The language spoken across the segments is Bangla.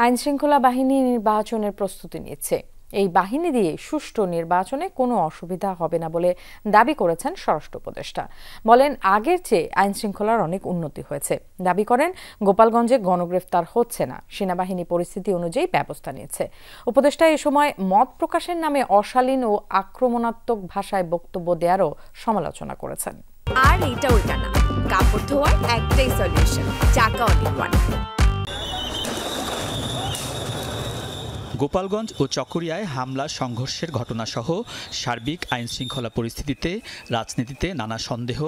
আইনশৃঙ্খলা বাহিনী নির্বাচনের প্রস্তুতি নিচ্ছে। এই বাহিনী দিয়ে সুষ্ঠু নির্বাচনে কোনো অসুবিধা হবে না বলে দাবি করেছেন স্বরাষ্ট্র উপদেষ্টা। বলেন, আগের চেয়ে আইনশৃঙ্খলার অনেক উন্নতি হয়েছে। দাবি করেন, গোপালগঞ্জে গণগ্রেফতার হচ্ছে না, সেনাবাহিনী পরিস্থিতি অনুযায়ী ব্যবস্থা নিয়েছে। উপদেষ্টা এ সময় মত প্রকাশের নামে অশালীন ও আক্রমণাত্মক ভাষায় বক্তব্য দেওয়ারও সমালোচনা করেছেন। আর এইটা ওইটা না, কাপড় ধোয়ার একটাই সলিউশন, চাকা অনেক ওয়ান। গোপালগঞ্জ ও চকরিয়ায় হামলা সংঘর্ষের ঘটনাসহ সার্বিক আইনশৃঙ্খলা পরিস্থিতিতে রাজনীতিতে নানা সন্দেহ,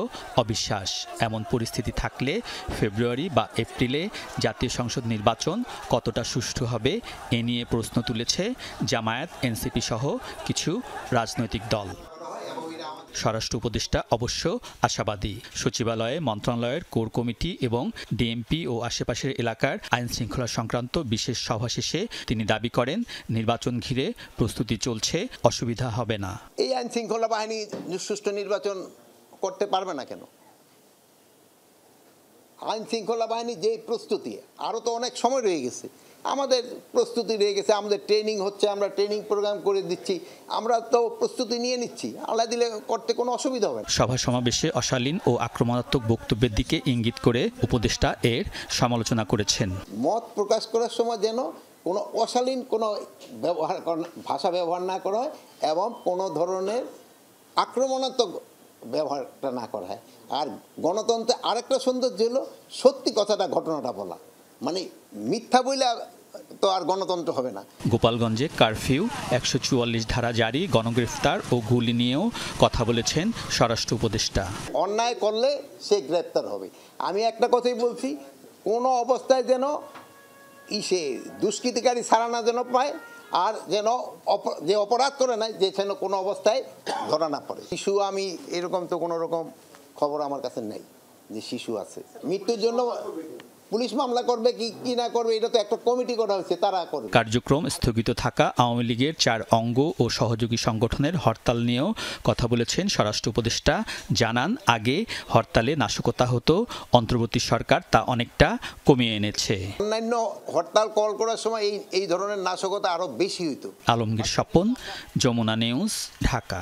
অবিশ্বাস। এমন পরিস্থিতি থাকলে ফেব্রুয়ারি বা এপ্রিলে জাতীয় সংসদ নির্বাচন কতটা সুষ্ঠু হবে এ নিয়ে প্রশ্ন তুলেছে জামায়াত, এনসিপি সহ কিছু রাজনৈতিক দল। স্বরাষ্ট্র উপদেষ্টা অবশ্য আশাবাদী। সচিবালয়ে মন্ত্রণালয়ের কোর কমিটি এবং ডিএমপি ও আশেপাশের এলাকার আইন শৃঙ্খলা সংক্রান্ত বিশেষ সভা শেষে তিনি দাবি করেন, নির্বাচন ঘিরে প্রস্তুতি চলছে, অসুবিধা হবে না। এই আইন শৃঙ্খলা বাহিনী সুষ্ঠু নির্বাচন করতে পারবে না কেন? আইন শৃঙ্খলা বাহিনী যে প্রস্তুতি, আরও তো অনেক সময় রয়ে গেছে, আমাদের প্রস্তুতি রয়ে গেছে, আমাদের ট্রেনিং হচ্ছে, আমরা ট্রেনিং প্রোগ্রাম করে দিচ্ছি, আমরা তো প্রস্তুতি নিয়ে নিচ্ছি, আল্লাহ দিলে করতে কোনো অসুবিধা হবে না। সভা সমাবেশে অশালীন ও আক্রমণাত্মক বক্তব্যের দিকে ইঙ্গিত করে উপদেষ্টা এর সমালোচনা করেছেন। মত প্রকাশ করার সময় যেন কোনো অশালীন কোনো ভাষা ব্যবহার না করা হয় এবং কোনো ধরনের আক্রমণাত্মক ব্যবহারটা না করা হয়। আর গণতন্ত্রে আরেকটা সৌন্দর্য হলো সত্যি কথাটা, ঘটনাটা বলা, মানে মিথ্যা বইলে তো আর গণতন্ত্র হবে না। গোপালগঞ্জে কারফিউ, 144 ধারা জারি, গণগ্রেফতার ও গুলি নিয়েও কথা বলেছেন স্বরাষ্ট্র উপদেষ্টা। অন্যায় করলে সে গ্রেপ্তার হবে। আমি একটা কথাই বলছি, কোনো অবস্থায় যেন সে দুষ্কৃতিকারী ছাড়া না যেন পায়, আর যেন যে অপরাধ করে নাই যে যেন কোনো অবস্থায় ধরা না পড়ে। শিশু, আমি এরকম তো কোনো রকম খবর আমার কাছে নেই যে শিশু আছে। মৃত্যুর জন্য পুলিশ মামলা করবে কি না করবে, এটা তো একটা কমিটি করা হয়েছে, তারা করবে। কার্যক্রম স্থগিত থাকা আওয়ামী লীগের 4 অঙ্গ ও সহযোগী সংগঠনের হরতাল নিয়েও কথা বলেছেন স্বরাষ্ট্র উপদেষ্টা। জানান, আগে হরতালে নাশকতা হতো, অন্তর্বর্তী সরকার তা অনেকটা কমিয়ে এনেছে। অন্যান্য হরতাল কল করার সময় এই ধরনের নাশকতা আরো বেশি হইতো। আলমগীর স্বপন, যমুনা নিউজ, ঢাকা।